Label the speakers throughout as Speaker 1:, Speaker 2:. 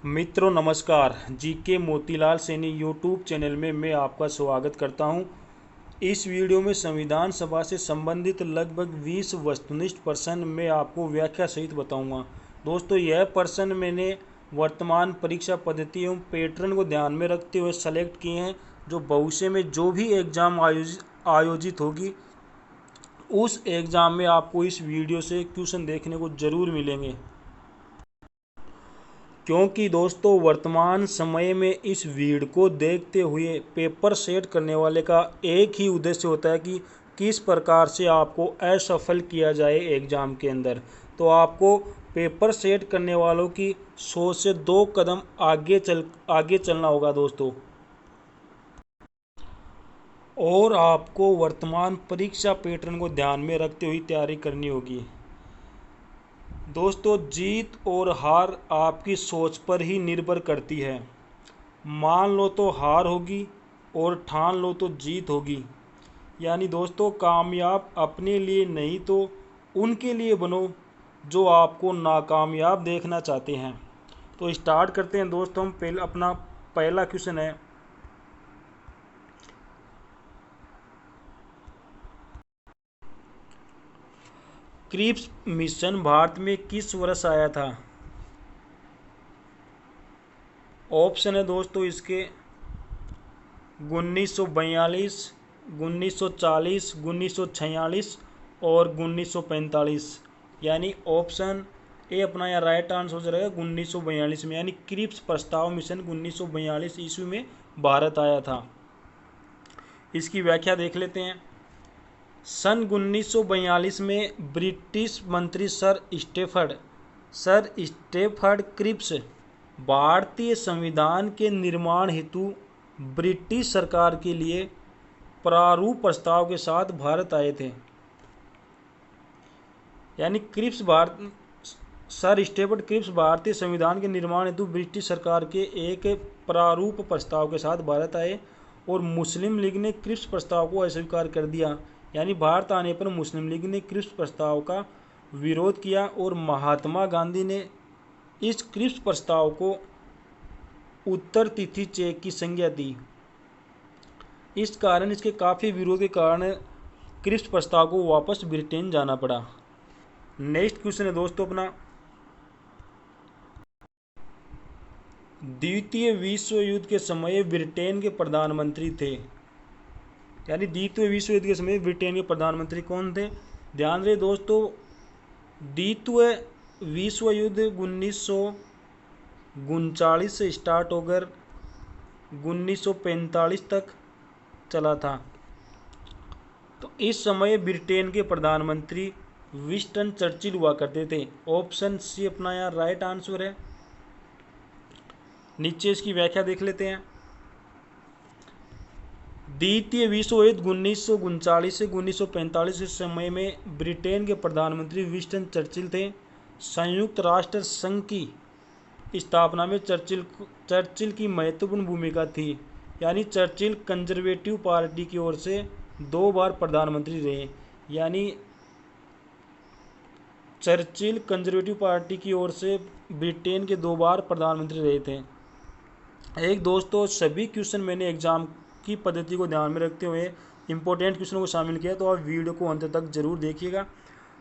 Speaker 1: मित्रों नमस्कार। GK Motilal Saini YouTube channel में मैं आपका स्वागत करता हूं। इस वीडियो में संविधान सभा से संबंधित लगभग 20 वस्तुनिष्ठ प्रश्न मैं आपको व्याख्या सहित बताऊंगा। दोस्तों, यह प्रश्न मैंने वर्तमान परीक्षा पद्धति एवं पैटर्न को ध्यान में रखते हुए सेलेक्ट किए हैं, जो भविष्य में जो भी एग्ज़ाम आयोजित होगी उस एग्ज़ाम में आपको इस वीडियो से क्वेश्चन देखने को ज़रूर मिलेंगे। क्योंकि दोस्तों, वर्तमान समय में इस भीड़ को देखते हुए पेपर सेट करने वाले का एक ही उद्देश्य होता है कि किस प्रकार से आपको असफल किया जाए एग्ज़ाम के अंदर। तो आपको पेपर सेट करने वालों की सोच से 2 कदम आगे चलना होगा दोस्तों, और आपको वर्तमान परीक्षा पैटर्न को ध्यान में रखते हुए तैयारी करनी होगी। दोस्तों, जीत और हार आपकी सोच पर ही निर्भर करती है। मान लो तो हार होगी और ठान लो तो जीत होगी। यानी दोस्तों, कामयाब अपने लिए नहीं तो उनके लिए बनो जो आपको नाकामयाब देखना चाहते हैं। तो स्टार्ट करते हैं दोस्तों। हम अपना पहला क्वेश्चन है, क्रिप्स मिशन भारत में किस वर्ष आया था? ऑप्शन है दोस्तों इसके 1942, 1940, 1946 और 1945। यानी ऑप्शन ए अपना यहाँ राइट आंसर हो जाएगा 1942 में। यानी क्रिप्स प्रस्ताव मिशन 1942 ईस्वी में भारत आया था। इसकी व्याख्या देख लेते हैं। सन 1942 में ब्रिटिश मंत्री सर स्टेफर्ड क्रिप्स भारतीय संविधान के निर्माण हेतु ब्रिटिश सरकार के लिए प्रारूप प्रस्ताव के साथ भारत आए थे। यानी सर स्टेफर्ड क्रिप्स भारतीय संविधान के निर्माण हेतु ब्रिटिश सरकार के एक प्रारूप प्रस्ताव के साथ भारत आए और मुस्लिम लीग ने क्रिप्स प्रस्ताव को अस्वीकार कर दिया। यानी भारत आने पर मुस्लिम लीग ने क्रिप्स प्रस्ताव का विरोध किया और महात्मा गांधी ने इस क्रिप्स प्रस्ताव को उत्तर तिथि चेक की संज्ञा दी। इस कारण इसके काफ़ी विरोध के कारण क्रिप्स प्रस्ताव को वापस ब्रिटेन जाना पड़ा। नेक्स्ट क्वेश्चन है दोस्तों अपना, द्वितीय विश्व युद्ध के समय ब्रिटेन के प्रधानमंत्री थे। यानी द्वितीय विश्व युद्ध के समय ब्रिटेन के प्रधानमंत्री कौन थे? ध्यान रहे दोस्तों, द्वितीय विश्व युद्ध 1939 से स्टार्ट होकर 1945 तक चला था। तो इस समय ब्रिटेन के प्रधानमंत्री विंस्टन चर्चिल हुआ करते थे। ऑप्शन सी अपना यहाँ राइट आंसर है। नीचे इसकी व्याख्या देख लेते हैं। द्वितीय विश्व युद्ध 1939 से 1945 के समय में ब्रिटेन के प्रधानमंत्री विंस्टन चर्चिल थे। संयुक्त राष्ट्र संघ की स्थापना में चर्चिल की महत्वपूर्ण भूमिका थी। यानी चर्चिल कंजर्वेटिव पार्टी की ओर से 2 बार प्रधानमंत्री रहे। यानी चर्चिल कंजर्वेटिव पार्टी की ओर से ब्रिटेन के 2 बार प्रधानमंत्री रहे थे। एक दोस्तों, सभी क्वेश्चन मैंने एग्जाम की पद्धति को ध्यान में रखते हुए इंपॉर्टेंट क्वेश्चनों को शामिल किया, तो आप वीडियो को अंत तक जरूर देखिएगा।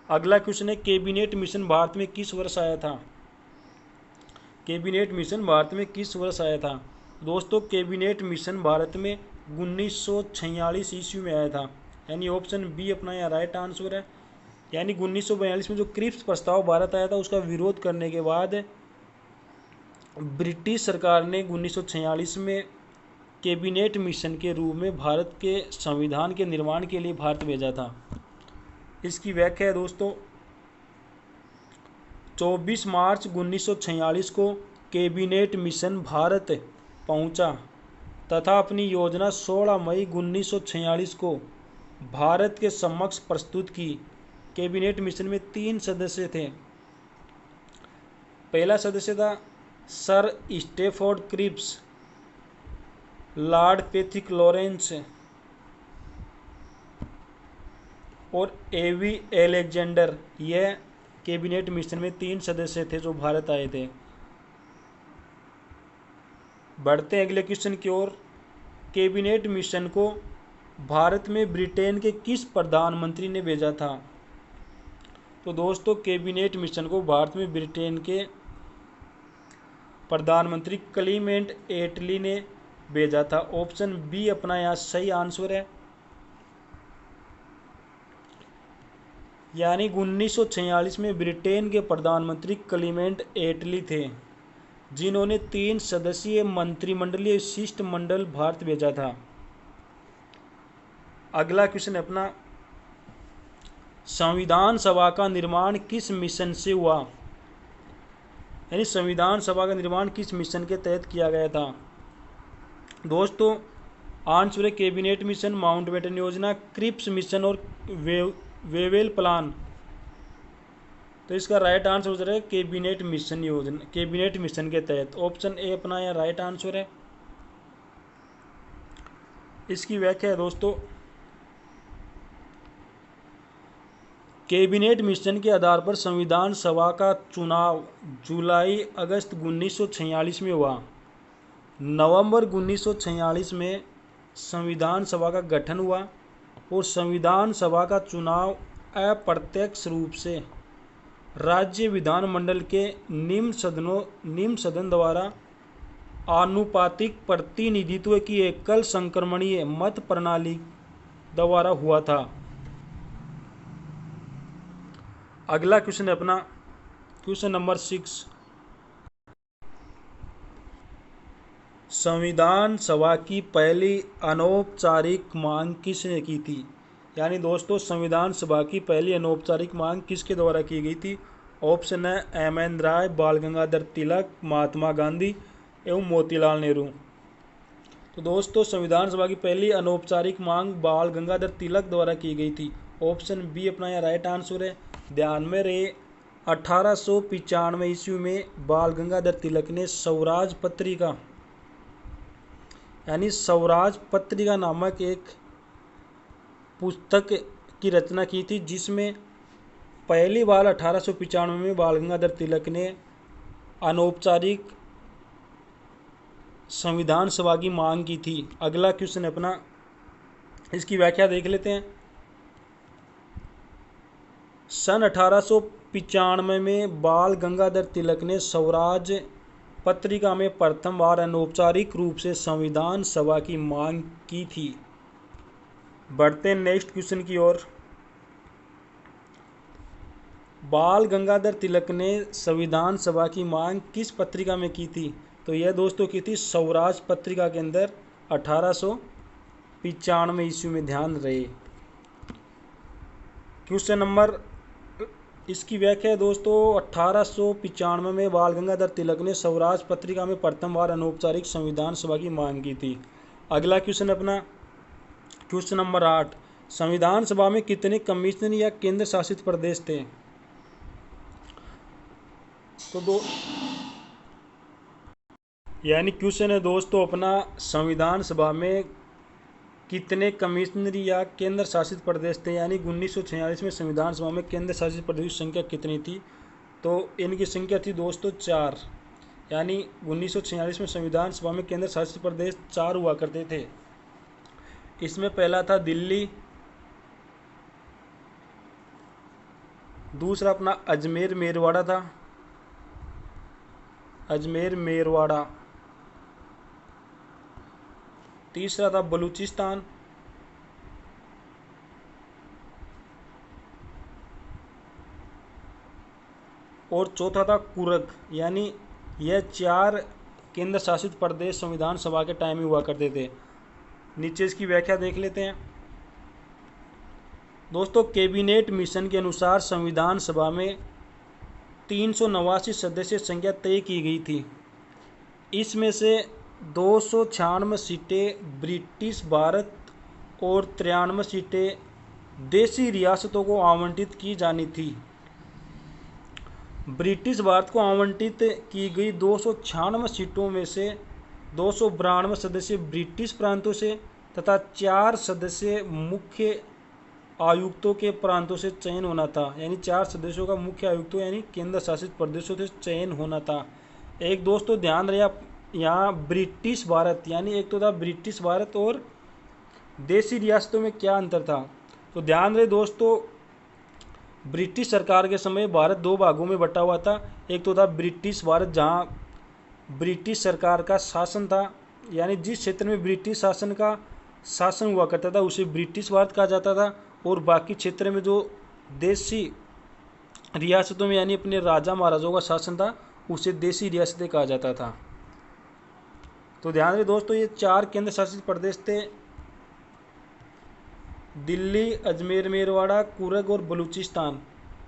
Speaker 1: अगला क्वेश्चन है, कैबिनेट मिशन भारत में किस वर्ष आया था? कैबिनेट मिशन भारत में किस वर्ष आया था? दोस्तों, कैबिनेट मिशन भारत में 1946 ईस्वी में आया था। यानी ऑप्शन बी अपना यहाँ राइट आंसर है। यानी 1942 में जो क्रिप्स प्रस्ताव भारत आया था उसका विरोध करने के बाद ब्रिटिश सरकार ने 1946 में कैबिनेट मिशन के रूप में भारत के संविधान के निर्माण के लिए भारत भेजा था। इसकी व्याख्या है दोस्तों, 24 मार्च 1946 को कैबिनेट मिशन भारत पहुंचा तथा अपनी योजना 16 मई 1946 को भारत के समक्ष प्रस्तुत की। कैबिनेट मिशन में 3 सदस्य थे। पहला सदस्य था Sir Stafford Cripps, Lord Pethick Lawrence और एवी एलेक्जेंडर। यह कैबिनेट मिशन में 3 सदस्य थे जो भारत आए थे। बढ़ते हैं अगले क्वेश्चन की ओर। कैबिनेट मिशन को भारत में ब्रिटेन के किस प्रधानमंत्री ने भेजा था? तो दोस्तों कैबिनेट मिशन को भारत में ब्रिटेन के प्रधानमंत्री क्लीमेंट एटली ने भेजा था। ऑप्शन बी अपना यहाँ सही आंसर है। यानी 1946 में ब्रिटेन के प्रधानमंत्री क्लीमेंट एटली थे, जिन्होंने 3 सदस्यीय मंत्रिमंडलीय शिष्टमंडल भारत भेजा था। अगला क्वेश्चन अपना, संविधान सभा का निर्माण किस मिशन से हुआ? यानी संविधान सभा का निर्माण किस मिशन के तहत किया गया था? दोस्तों आंसर है कैबिनेट मिशन, माउंटबेटन योजना, क्रिप्स मिशन और वेवेल प्लान। तो इसका राइट आंसर हो जाएगा कैबिनेट मिशन योजना, कैबिनेट मिशन के तहत। ऑप्शन ए अपना यह राइट आंसर है। इसकी व्याख्या है दोस्तों, कैबिनेट मिशन के आधार पर संविधान सभा का चुनाव जुलाई-अगस्त 1946 में हुआ। नवंबर 1946 में संविधान सभा का गठन हुआ और संविधान सभा का चुनाव अप्रत्यक्ष रूप से राज्य विधानमंडल के निम्न सदन द्वारा आनुपातिक प्रतिनिधित्व की एकल संक्रमणीय मत प्रणाली द्वारा हुआ था। अगला क्वेश्चन है अपना क्वेश्चन नंबर 6। संविधान सभा की पहली अनौपचारिक मांग किसने की थी? यानी दोस्तों संविधान सभा की पहली अनौपचारिक मांग किसके द्वारा की गई थी? ऑप्शन है एम.एन. राय, बाल गंगाधर तिलक, महात्मा गांधी एवं मोतीलाल नेहरू। तो दोस्तों संविधान सभा की पहली अनौपचारिक मांग बाल गंगाधर तिलक द्वारा की गई थी। ऑप्शन बी अपना यह राइट आंसर है। ध्यान में रहे 1895 ईस्वी में बाल गंगाधर तिलक ने स्वराज पत्रिका यानी स्वराज पत्रिका नामक एक पुस्तक की रचना की थी, जिसमें पहली बार 1895 में बाल गंगाधर तिलक ने अनौपचारिक संविधान सभा की मांग की थी। अगला क्वेश्चन अपना, इसकी व्याख्या देख लेते हैं। सन 1895 में बाल गंगाधर तिलक ने स्वराज पत्रिका में प्रथम बार अनौपचारिक रूप से संविधान सभा की मांग की थी। बढ़ते हैं नेक्स्ट क्वेश्चन की ओर। बाल गंगाधर तिलक ने संविधान सभा की मांग किस पत्रिका में की थी? तो यह दोस्तों की थी स्वराज पत्रिका के अंदर 1895 ईस्वी में। ध्यान रहे क्वेश्चन नंबर, इसकी व्याख्या है दोस्तों 1895 में बाल गंगाधर तिलक ने स्वराज पत्रिका में प्रथम बार अनौपचारिक संविधान सभा की मांग की थी। अगला क्वेश्चन अपना क्वेश्चन नंबर 8। संविधान सभा में कितने कमिश्नर या केंद्र शासित प्रदेश थे? तो यानी क्वेश्चन है दोस्तों अपना, संविधान सभा में कितने कमिश्नर या केंद्र शासित प्रदेश थे? यानी 1946 में संविधान सभा में केंद्र शासित प्रदेश की संख्या कितनी थी? तो इनकी संख्या थी दोस्तों 4। यानी 1946 में संविधान सभा में केंद्र शासित प्रदेश 4 हुआ करते थे। इसमें पहला था दिल्ली, दूसरा अपना अजमेर मेरवाड़ा था, अजमेर मेरवाड़ा, तीसरा था बलूचिस्तान, और चौथा था कुर्ग। यानी यह 4 केंद्र शासित प्रदेश संविधान सभा के टाइम में हुआ करते थे। नीचे इसकी व्याख्या देख लेते हैं दोस्तों। कैबिनेट मिशन के अनुसार संविधान सभा में 389 सदस्य संख्या तय की गई थी। इसमें से 296 सीटें ब्रिटिश भारत और 93 सीटें देशी रियासतों को आवंटित की जानी थी। ब्रिटिश भारत को आवंटित की गई 296 सीटों में से 292 सदस्य ब्रिटिश प्रांतों से तथा 4 सदस्य मुख्य आयुक्तों के प्रांतों से चयन होना था। यानी 4 सदस्यों का मुख्य आयुक्तों यानी केंद्र शासित प्रदेशों से चयन होना था। एक दोस्तों ध्यान रहे, आप यहाँ ब्रिटिश भारत, यानी एक तो था ब्रिटिश भारत और देसी रियासतों में क्या अंतर था। तो ध्यान रहे दोस्तों, ब्रिटिश सरकार के समय भारत दो भागों में बटा हुआ था। एक तो था ब्रिटिश भारत जहाँ ब्रिटिश सरकार का शासन था, यानी जिस क्षेत्र में ब्रिटिश शासन का शासन हुआ करता था उसे ब्रिटिश भारत कहा जाता था, और बाकी क्षेत्र में जो देसी रियासतों में यानी अपने राजा महाराजाओं का शासन था उसे देसी रियासतें कहा जाता था। तो ध्यान रहे दोस्तों, ये 4 केंद्र शासित प्रदेश थे, दिल्ली, अजमेर मेरवाड़ा, कुर्ग और बलूचिस्तान।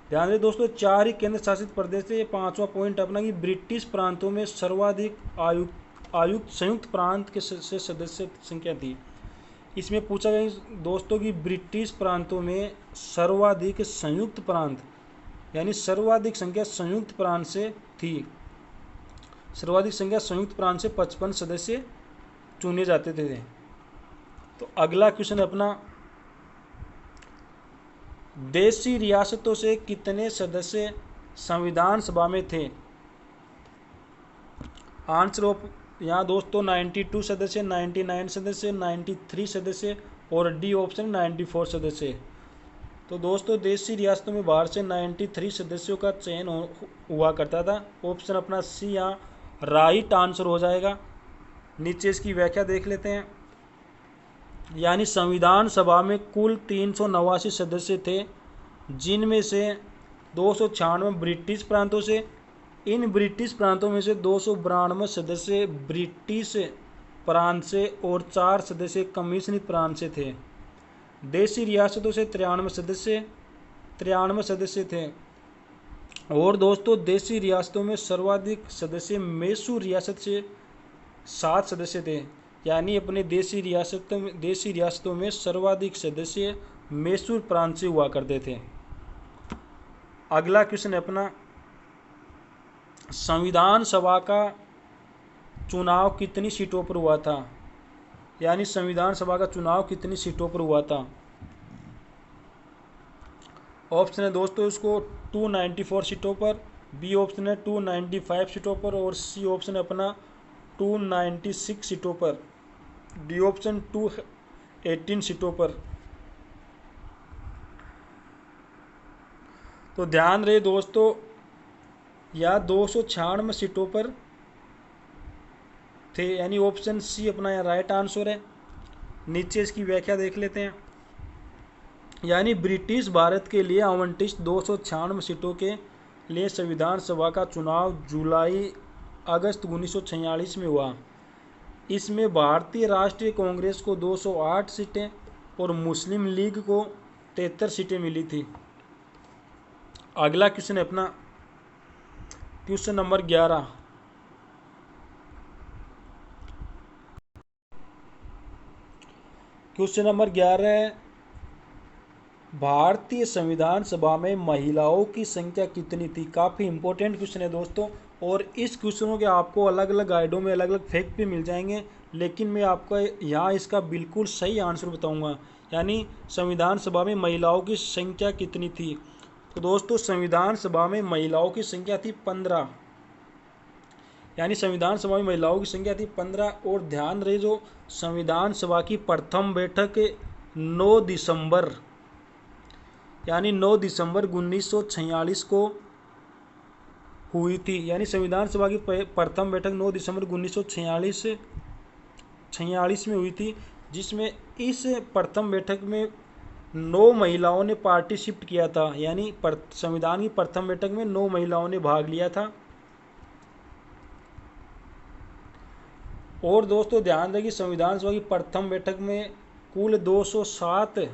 Speaker 1: ध्यान रहे दोस्तों, 4 ही केंद्र शासित प्रदेश थे। 5वां पॉइंट अपना कि ब्रिटिश प्रांतों में सर्वाधिक आयुक्त संयुक्त प्रांत के से सदस्य संख्या थी। इसमें पूछा गया दोस्तों कि ब्रिटिश प्रांतों में सर्वाधिक संयुक्त प्रांत, यानी सर्वाधिक संख्या संयुक्त प्रांत से थी। सर्वाधिक संख्या संयुक्त प्रांत से 55 सदस्य चुने जाते थे। तो अगला क्वेश्चन अपना, देशी रियासतों से कितने सदस्य संविधान सभा में थे। आंसर ऑफ यहाँ दोस्तों 92 सदस्य, 99 सदस्य, 93 सदस्य और डी ऑप्शन 94 सदस्य। तो दोस्तों देशी रियासतों में बाहर से 93 सदस्यों का चयन हुआ करता था। ऑप्शन अपना सी यहाँ राइट आंसर हो जाएगा। नीचे इसकी व्याख्या देख लेते हैं। यानी संविधान सभा में कुल 389 सदस्य थे, जिनमें से 296 ब्रिटिश प्रांतों से। इन ब्रिटिश प्रांतों में से 292 सदस्य ब्रिटिश प्रांत से और 4 सदस्य कमीशनित प्रांत से थे। देशी रियासतों से 93 सदस्य थे। और दोस्तों देशी रियासतों में सर्वाधिक सदस्य मैसूर रियासत से 7 सदस्य थे। यानी अपने देशी रियासतों में सर्वाधिक सदस्य मैसूर प्रांत से हुआ करते थे। अगला क्वेश्चन है अपना, संविधान सभा का चुनाव कितनी सीटों पर हुआ था। यानी संविधान सभा का चुनाव कितनी सीटों पर हुआ था। ऑप्शन है दोस्तों इसको 294 सीटों पर, बी ऑप्शन है 295 सीटों पर और सी ऑप्शन अपना 296 सीटों पर, डी ऑप्शन 218 सीटों पर। तो ध्यान रहे दोस्तों, या 296 सीटों पर थे, यानी ऑप्शन सी अपना यहाँ राइट आंसर है। नीचे इसकी व्याख्या देख लेते हैं। यानी ब्रिटिश भारत के लिए आवंटित 296 सीटों के लिए संविधान सभा का चुनाव जुलाई-अगस्त 1946 में हुआ। इसमें भारतीय राष्ट्रीय कांग्रेस को 208 सीटें और मुस्लिम लीग को 73 सीटें मिली थी। अगला क्वेश्चन है अपना क्वेश्चन नंबर 11। क्वेश्चन नंबर 11 है, भारतीय संविधान सभा में महिलाओं की संख्या कितनी थी। काफ़ी इंपॉर्टेंट क्वेश्चन है दोस्तों, और इस क्वेश्चनों के आपको अलग अलग गाइडों में अलग अलग फैक्ट भी मिल जाएंगे, लेकिन मैं आपको यहाँ इसका बिल्कुल सही आंसर बताऊंगा। यानी संविधान सभा में महिलाओं की संख्या कितनी थी। तो दोस्तों संविधान सभा में महिलाओं की संख्या थी 15। यानी संविधान सभा में महिलाओं की संख्या थी 15। और ध्यान रहे, जो संविधान सभा की प्रथम बैठक 9 दिसंबर यानी 9 दिसंबर 1946 को हुई थी। यानी संविधान सभा की प्रथम बैठक 9 दिसंबर 1946 में हुई थी, जिसमें इस प्रथम बैठक में 9 महिलाओं ने पार्टिसिपेट किया था। यानी संविधान की प्रथम बैठक में 9 महिलाओं ने भाग लिया था। और दोस्तों ध्यान रहे कि संविधान सभा की प्रथम बैठक में कुल 207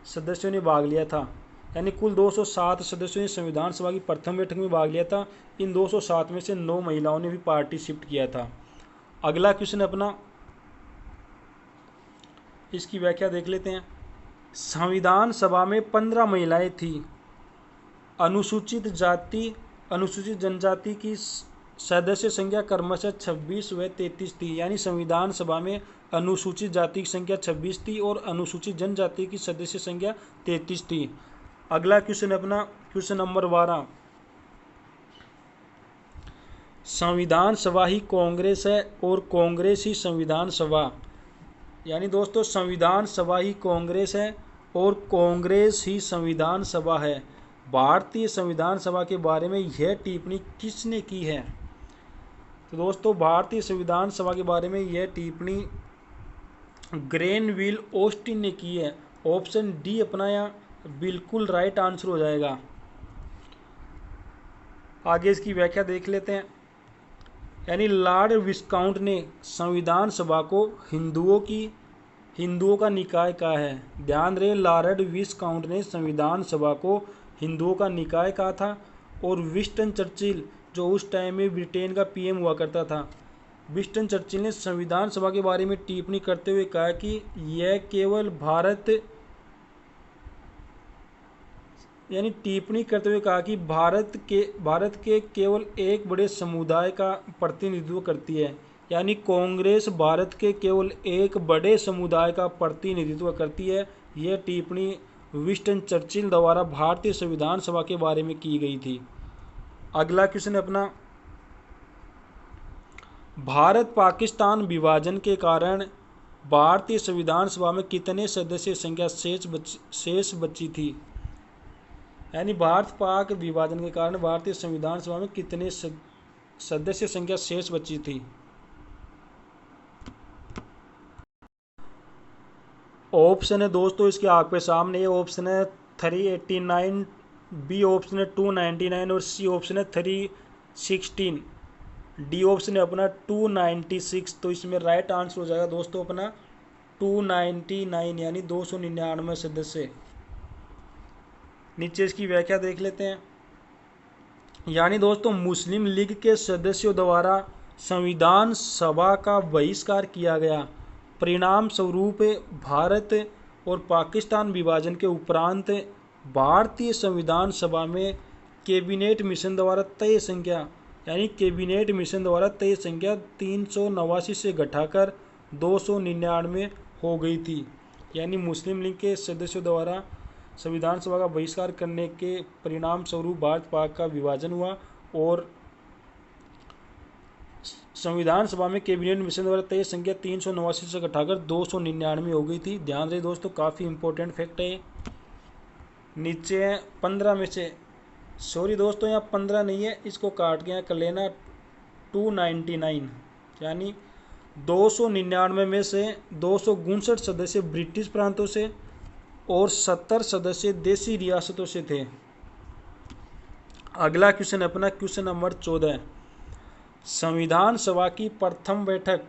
Speaker 1: सदस्यों ने भाग लिया था। यानी कुल 207 सदस्यों ने संविधान सभा की प्रथम बैठक में भाग लिया था। इन 207 में से 9 महिलाओं ने भी पार्टिसिपेट किया था। अगला क्वेश्चन अपना, इसकी व्याख्या देख लेते हैं। संविधान सभा में 15 महिलाएं थी। अनुसूचित जनजाति की सदस्य संख्या क्रमशः 26 व 33 थी। यानी संविधान सभा में अनुसूचित जाति की संख्या 26 थी और अनुसूचित जनजाति की सदस्य संख्या 33 थी। अगला क्वेश्चन अपना क्वेश्चन नंबर 12। संविधान सभा ही कांग्रेस है और कांग्रेस ही संविधान सभा, यानी दोस्तों संविधान सभा ही कांग्रेस है और कांग्रेस ही संविधान सभा है। भारतीय संविधान सभा के बारे में यह टिप्पणी किसने की है? तो दोस्तों भारतीय संविधान सभा के बारे में यह टिप्पणी ग्रेनविल ऑस्टिन ने की है। ऑप्शन डी अपना यहाँ बिल्कुल राइट आंसर हो जाएगा। आगे इसकी व्याख्या देख लेते हैं। यानी लॉर्ड विस्काउंट ने संविधान सभा को हिंदुओं का निकाय कहा है। ध्यान रहे, लॉर्ड विस्काउंट ने संविधान सभा को हिंदुओं का निकाय कहा था। और विंस्टन चर्चिल, जो उस टाइम में ब्रिटेन का पीएम हुआ करता था, विंस्टन चर्चिल ने संविधान सभा के बारे में टिप्पणी करते हुए कहा कि यह केवल टिप्पणी करते हुए कहा कि भारत के केवल एक बड़े समुदाय का प्रतिनिधित्व करती है। यानी कांग्रेस भारत के केवल एक बड़े समुदाय का प्रतिनिधित्व करती है। यह टिप्पणी विंस्टन चर्चिल द्वारा भारतीय संविधान सभा के बारे में की गई थी। अगला क्वेश्चन अपना, भारत पाकिस्तान विभाजन के कारण भारतीय संविधान सभा में कितने सदस्य संख्या शेष बची थी? यानी भारत पाक विभाजन के कारण भारतीय संविधान सभा में कितने सदस्य संख्या शेष बची थी? ऑप्शन है दोस्तों इसके आपके सामने। ऑप्शन है 389, बी ऑप्शन है 299 और सी ऑप्शन है 316, डी ऑप्शन है अपना 296। तो इसमें राइट आंसर हो जाएगा दोस्तों अपना 299, यानी 299 सदस्य। नीचे इसकी व्याख्या देख लेते हैं। यानी दोस्तों मुस्लिम लीग के सदस्यों द्वारा संविधान सभा का बहिष्कार किया गया। परिणाम स्वरूप भारत और पाकिस्तान विभाजन के उपरांत भारतीय संविधान सभा में कैबिनेट मिशन द्वारा तय संख्या 389 से घटाकर 299 हो गई थी। यानी मुस्लिम लीग के सदस्यों द्वारा संविधान सभा का बहिष्कार करने के परिणाम स्वरूप भारत पाक का विभाजन हुआ और संविधान सभा में कैबिनेट मिशन द्वारा तय संख्या 389 से घटाकर 299 हो गई थी। ध्यान रहे दोस्तों, काफ़ी इंपॉर्टेंट फैक्ट है। नीचे 15 में से, सॉरी दोस्तों यहाँ 15 नहीं है, इसको काट के यहाँ कर लेना 299। यानी 299 में से 259 सदस्य ब्रिटिश प्रांतों से और 70 सदस्य देशी रियासतों से थे। अगला क्वेश्चन अपना क्वेश्चन नंबर 14। संविधान सभा की प्रथम बैठक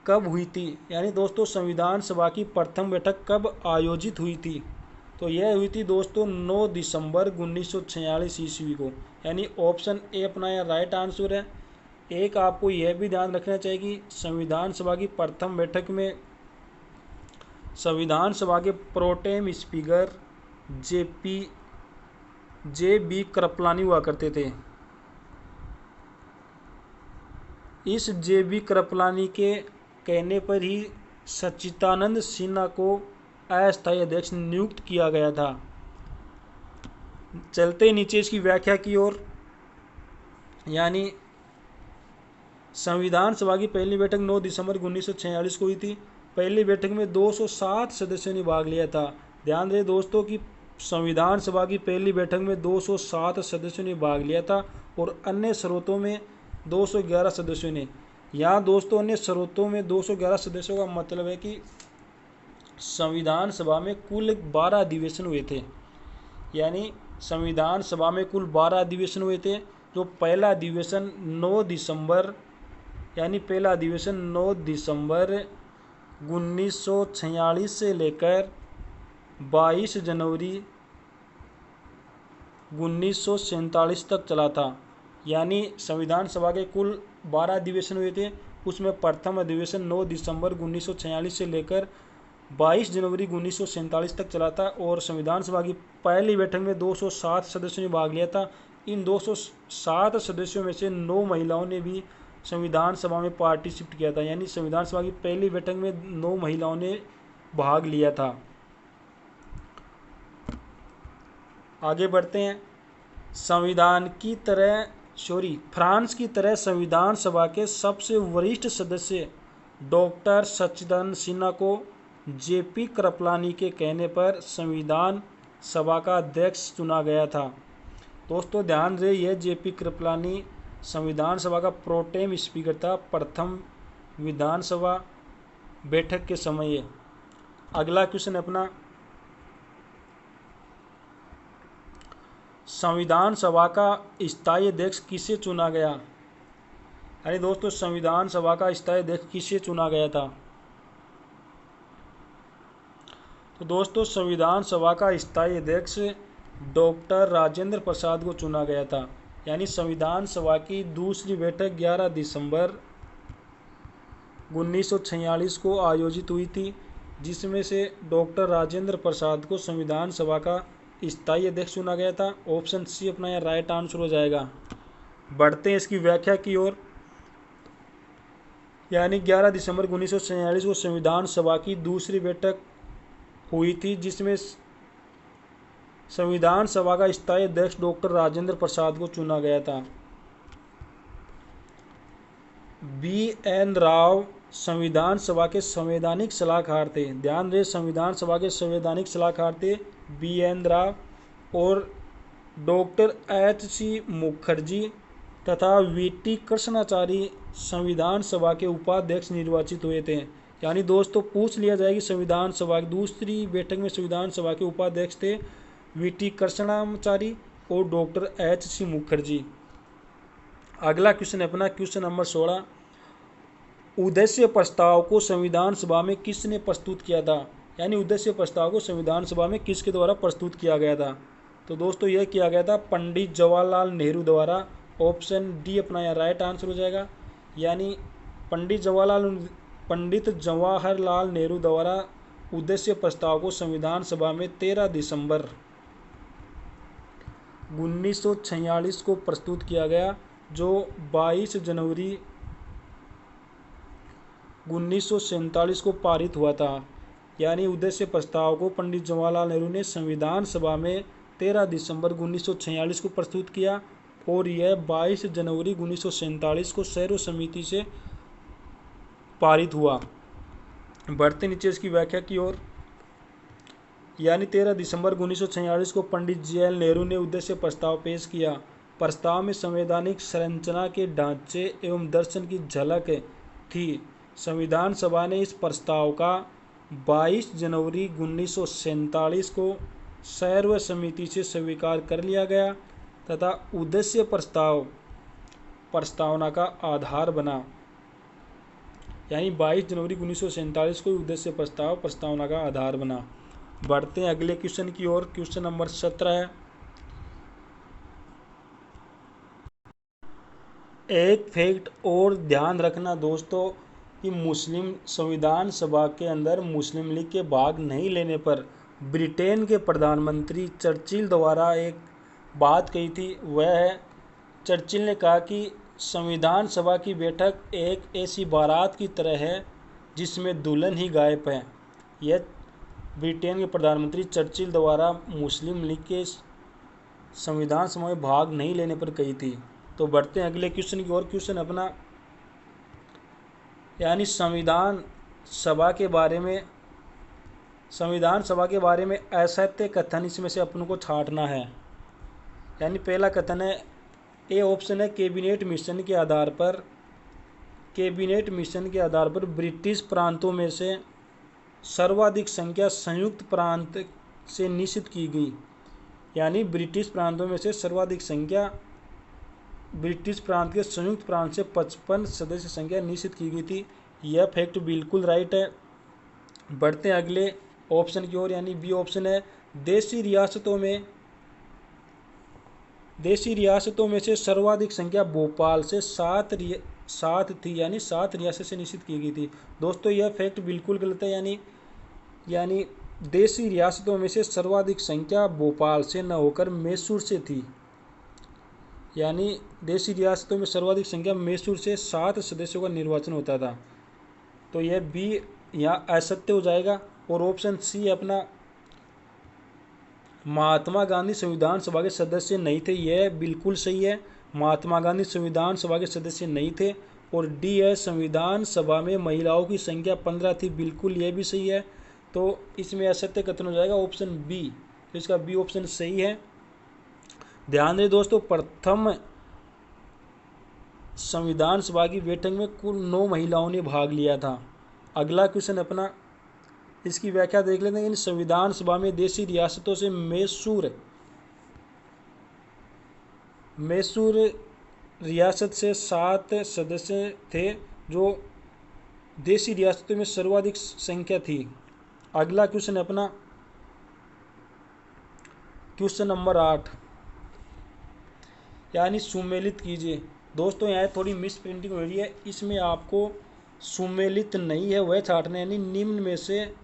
Speaker 1: कब हुई थी? यानी दोस्तों संविधान सभा की प्रथम बैठक कब आयोजित हुई थी? तो यह हुई थी दोस्तों 9 दिसंबर 1946 ईस्वी को। यानी ऑप्शन ए अपना यह राइट आंसर है। एक आपको यह भी ध्यान रखना चाहिए कि संविधान सभा की प्रथम बैठक में संविधान सभा के pro tem speaker J B Kripalani हुआ करते थे। इस जे.बी. कृपलानी के कहने पर ही सच्चिदानंद सिन्हा को अस्थायी अध्यक्ष नियुक्त किया गया था। चलते नीचे इसकी व्याख्या की ओर। यानी संविधान सभा की पहली बैठक 9 दिसंबर 1946 को हुई थी। पहली बैठक में 207 सदस्यों ने भाग लिया था। ध्यान रहे दोस्तों कि संविधान सभा की पहली बैठक में 207 सदस्यों ने भाग लिया था और अन्य स्रोतों में 211 सदस्यों ने। यहाँ दोस्तों अन्य स्रोतों में 211 सदस्यों का मतलब है कि संविधान सभा में कुल 12 अधिवेशन हुए थे। यानी संविधान सभा में कुल 12 अधिवेशन हुए थे। जो पहला अधिवेशन 9 दिसंबर 1946 से लेकर 22 जनवरी 1947 तक चला था। यानी संविधान सभा के कुल 12 अधिवेशन हुए थे। उसमें प्रथम अधिवेशन 9 दिसंबर 1946 से लेकर 22 जनवरी 1947 तक चला था और संविधान सभा की पहली बैठक में 207 सदस्यों ने भाग लिया था। इन 207 सदस्यों में से 9 महिलाओं ने भी संविधान सभा में पार्टिसिपेट किया था। यानी संविधान सभा की पहली बैठक में 9 महिलाओं ने भाग लिया था। आगे बढ़ते हैं। संविधान की तरह फ्रांस की तरह संविधान सभा के सबसे वरिष्ठ सदस्य डॉक्टर सच्चिदानंद सिन्हा को जेपी कृपलानी के कहने पर संविधान सभा का अध्यक्ष चुना गया था। दोस्तों ध्यान रहे, यह जेपी कृपलानी संविधान सभा का प्रोटेम स्पीकर था प्रथम विधानसभा बैठक के समय। अगला क्वेश्चन अपना, संविधान सभा का स्थायी अध्यक्ष किसे चुना गया? अरे दोस्तों संविधान सभा का स्थायी अध्यक्ष किसे चुना गया था? तो दोस्तों संविधान सभा का स्थायी अध्यक्ष डॉक्टर राजेंद्र प्रसाद को चुना गया था। यानी संविधान सभा की दूसरी बैठक 11 दिसंबर 1946 को आयोजित हुई थी, जिसमें से डॉक्टर राजेंद्र प्रसाद को संविधान सभा का स्थायी अध्यक्ष चुना गया था। ऑप्शन सी अपना यह राइट आंसर हो जाएगा। बढ़ते हैं इसकी व्याख्या की ओर। यानी 11 दिसंबर 1946 को संविधान सभा की दूसरी बैठक हुई थी, जिसमें संविधान सभा का स्थायी अध्यक्ष डॉक्टर राजेंद्र प्रसाद को चुना गया था। BN राव संविधान सभा के संवैधानिक सलाहकार थे। ध्यान रहे, संविधान सभा के संवैधानिक सलाहकार थे BN राव। और डॉक्टर HC मुखर्जी तथा VT कृष्णाचारी संविधान सभा के उपाध्यक्ष निर्वाचित हुए थे। यानी दोस्तों पूछ लिया जाए कि संविधान सभा की दूसरी बैठक में संविधान सभा के उपाध्यक्ष थे VT कृष्णाचारी और डॉक्टर HC मुखर्जी। अगला क्वेश्चन अपना क्वेश्चन नंबर 16, उद्देश्य प्रस्ताव को संविधान सभा में किसने प्रस्तुत किया था? यानी उद्देश्य प्रस्ताव को संविधान सभा में किसके द्वारा प्रस्तुत किया गया था? तो दोस्तों यह किया गया था पंडित जवाहरलाल नेहरू द्वारा। ऑप्शन डी अपना यह राइट आंसर हो जाएगा। यानी पंडित जवाहरलाल नेहरू द्वारा उद्देश्य प्रस्ताव को संविधान सभा में 13 दिसंबर 1946 को प्रस्तुत किया गया, जो 22 जनवरी 1947 को पारित हुआ था। यानी उद्देश्य प्रस्ताव को पंडित जवाहरलाल नेहरू ने संविधान सभा में 13 दिसंबर 1946 को प्रस्तुत किया और यह 22 जनवरी 1947 को सर्वसम्मति से पारित हुआ। बढ़ते नीचे इसकी व्याख्या की ओर। यानी 13 दिसंबर 1946 को पंडित जवाहरलाल नेहरू ने उद्देश्य प्रस्ताव पेश किया। प्रस्ताव में संवैधानिक संरचना के ढांचे एवं दर्शन की झलक थी। संविधान सभा ने इस प्रस्ताव का 22 जनवरी 1947 को सर्वसम्मति से स्वीकार कर लिया गया तथा उद्देश्य प्रस्ताव प्रस्तावना का आधार बना। यानी 22 जनवरी 1947 को उद्देश्य प्रस्ताव प्रस्तावना का आधार बना। बढ़ते हैं अगले क्वेश्चन की ओर। क्वेश्चन नंबर 17 है, एक फैक्ट और ध्यान रखना दोस्तों कि मुस्लिम संविधान सभा के अंदर मुस्लिम लीग के भाग नहीं लेने पर ब्रिटेन के प्रधानमंत्री चर्चिल द्वारा एक बात कही थी। वह है, चर्चिल ने कहा कि संविधान सभा की बैठक एक ऐसी बारात की तरह है जिसमें दुल्हन ही गायब है। यह ब्रिटेन के प्रधानमंत्री चर्चिल द्वारा मुस्लिम लीग के संविधान सभा में भाग नहीं लेने पर कही थी। तो बढ़ते हैं अगले क्वेश्चन की ओर। क्वेश्चन अपना, यानी संविधान सभा के बारे में असत्य कथन इसमें से अपन को छांटना है। यानी पहला कथन है, ए ऑप्शन है, कैबिनेट मिशन के आधार पर ब्रिटिश प्रांतों में से सर्वाधिक संख्या संयुक्त प्रांत से निश्चित की गई। यानी ब्रिटिश प्रांतों में से सर्वाधिक संख्या ब्रिटिश प्रांत के संयुक्त प्रांत से 55 सदस्य संख्या निश्चित की गई थी। यह फैक्ट बिल्कुल राइट है। बढ़ते हैं अगले ऑप्शन की ओर। यानी बी ऑप्शन है, देशी रियासतों में से सर्वाधिक संख्या भोपाल से 7 थी। यानी 7 रियासत से निश्चित की गई थी। दोस्तों यह फैक्ट बिल्कुल गलत है। यानी देशी रियासतों में से सर्वाधिक संख्या भोपाल से न होकर मैसूर से थी। यानी देशी रियासतों में सर्वाधिक संख्या मैसूर से 7 सदस्यों का निर्वाचन होता था। तो यह बी यहाँ असत्य हो जाएगा। और ऑप्शन सी अपना, महात्मा गांधी संविधान सभा के सदस्य नहीं थे, यह बिल्कुल सही है। महात्मा गांधी संविधान सभा के सदस्य नहीं थे। और डी है, संविधान सभा में महिलाओं की संख्या 15 थी। बिल्कुल ये भी सही है। तो इसमें असत्य कथन हो जाएगा ऑप्शन बी। तो इसका बी ऑप्शन सही है। ध्यान दें दोस्तों, प्रथम संविधान सभा की बैठक में कुल 9 महिलाओं ने भाग लिया था। अगला क्वेश्चन अपना, इसकी व्याख्या देख लेते हैं। संविधान सभा में देशी रियासतों से मैसूर रियासत से 7 सदस्य थे, जो देशी रियासतों में सर्वाधिक संख्या थी। अगला क्वेश्चन अपना क्वेश्चन नंबर 8, यानी सुमेलित कीजिए। दोस्तों यहाँ थोड़ी मिस प्रिंटिंग हो रही है, इसमें आपको सुमेलित नहीं है वह छांटना, यानी निम्न में से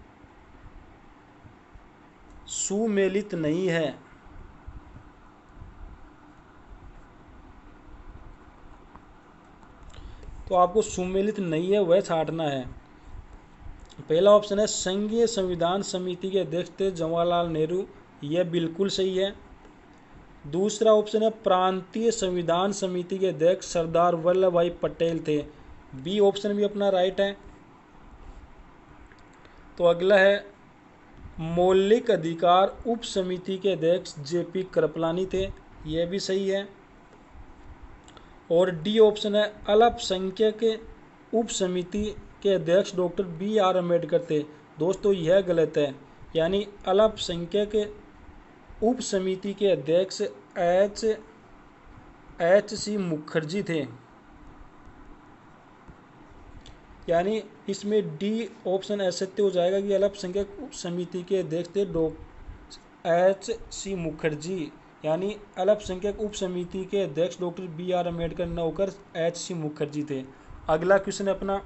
Speaker 1: सुमेलित नहीं है। तो आपको सुमेलित नहीं है वह छांटना है। पहला ऑप्शन है संघीय संविधान समिति के अध्यक्ष थे जवाहरलाल नेहरू, यह बिल्कुल सही है। दूसरा ऑप्शन है प्रांतीय संविधान समिति के अध्यक्ष सरदार वल्लभ भाई पटेल थे, बी ऑप्शन भी अपना राइट है। तो अगला है मौलिक अधिकार उप समिति के अध्यक्ष जेपी कृपलानी थे, यह भी सही है। और डी ऑप्शन है अल्पसंख्यक उप समिति के अध्यक्ष डॉक्टर बी आर अम्बेडकर थे। दोस्तों यह गलत है, यानी अल्पसंख्यक उप समिति के अध्यक्ष एच सी मुखर्जी थे, यानी इसमें डी ऑप्शन असत्य हो जाएगा कि अल्पसंख्यक उप समिति के अध्यक्ष थे एच सी मुखर्जी, यानी अल्पसंख्यक उप समिति के अध्यक्ष डॉक्टर बी आर अम्बेडकर न होकर एच सी मुखर्जी थे। अगला क्वेश्चन अपना,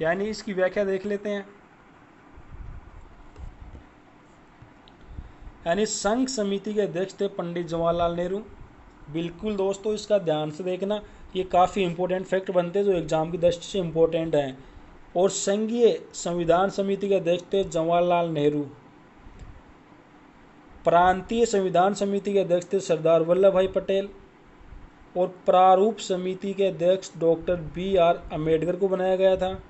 Speaker 1: यानी इसकी व्याख्या देख लेते हैं। यानी संघ समिति के अध्यक्ष थे पंडित जवाहरलाल नेहरू, बिल्कुल दोस्तों इसका ध्यान से देखना, ये काफ़ी इंपॉर्टेंट फैक्ट बनते हैं जो एग्जाम की दृष्टि से इम्पोर्टेंट हैं। और संघीय संविधान समिति के अध्यक्ष थे जवाहरलाल नेहरू। प्रांतीय संविधान समिति के अध्यक्ष थे सरदार वल्लभ भाई पटेल। और प्रारूप समिति के अध्यक्ष डॉक्टर बी आर अम्बेडकर को बनाया गया था।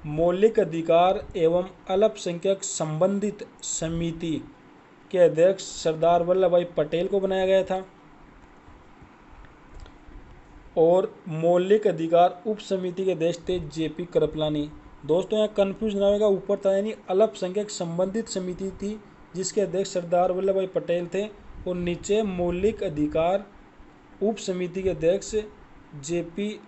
Speaker 1: मौलिक अधिकार एवं अल्पसंख्यक संबंधित समिति के अध्यक्ष सरदार वल्लभ भाई पटेल को बनाया गया था। और मौलिक अधिकार उप समिति के अध्यक्ष थे जेपी कृपलानी। दोस्तों यहाँ कन्फ्यूज ना होगा, ऊपर था यानी अल्पसंख्यक संबंधित समिति थी जिसके अध्यक्ष सरदार वल्लभ भाई पटेल थे, और नीचे मौलिक अधिकार उप समिति के अध्यक्ष जेपी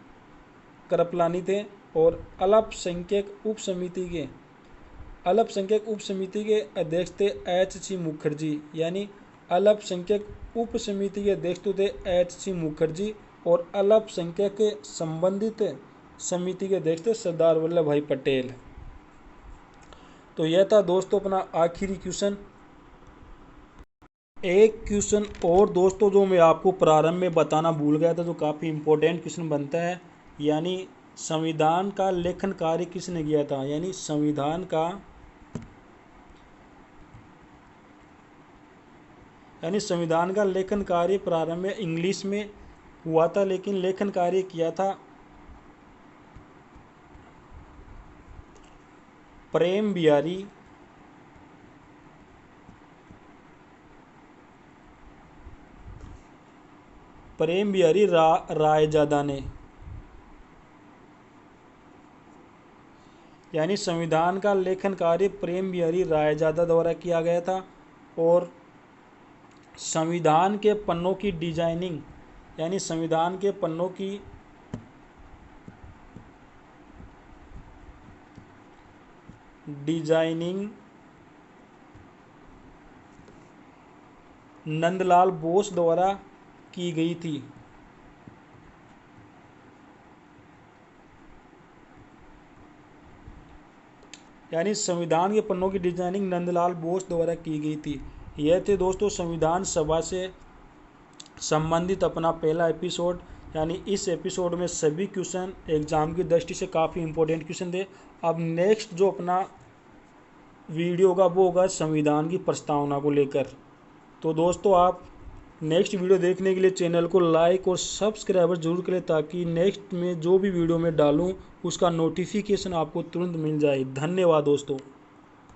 Speaker 1: कृपलानी थे। और अल्पसंख्यक उप समिति के अध्यक्ष थे एच सी मुखर्जी, यानी अल्पसंख्यक उप समिति के अध्यक्ष तो थे एच सी मुखर्जी, और अल्पसंख्यक संबंधित समिति के अध्यक्ष थे सरदार वल्लभ भाई पटेल। तो यह था दोस्तों अपना आखिरी क्वेश्चन। एक क्वेश्चन और दोस्तों जो मैं आपको प्रारंभ में बताना भूल गया था, जो काफ़ी इम्पोर्टेंट क्वेश्चन बनता है, यानी संविधान का लेखन कार्य किसने किया था। यानी संविधान का लेखन कार्य प्रारंभ में इंग्लिश में हुआ था, लेकिन लेखन कार्य किया था प्रेम बिहारी रायजादा ने। यानी संविधान का लेखन कार्य प्रेम बिहारी रायजादा द्वारा किया गया था। और संविधान के पन्नों की डिजाइनिंग, यानी संविधान के पन्नों की डिजाइनिंग नंदलाल बोस द्वारा की गई थी। यानी संविधान के पन्नों की डिजाइनिंग नंदलाल बोस द्वारा की गई थी। यह थे दोस्तों संविधान सभा से संबंधित अपना पहला एपिसोड। यानी इस एपिसोड में सभी क्वेश्चन एग्जाम की दृष्टि से काफ़ी इंपॉर्टेंट क्वेश्चन थे। अब नेक्स्ट जो अपना वीडियो होगा वो होगा संविधान की प्रस्तावना को लेकर। तो दोस्तों आप नेक्स्ट वीडियो देखने के लिए चैनल को लाइक और सब्सक्राइबर जरूर करें, ताकि नेक्स्ट में जो भी वीडियो मैं डालूँ उसका नोटिफिकेशन आपको तुरंत मिल जाए। धन्यवाद दोस्तों।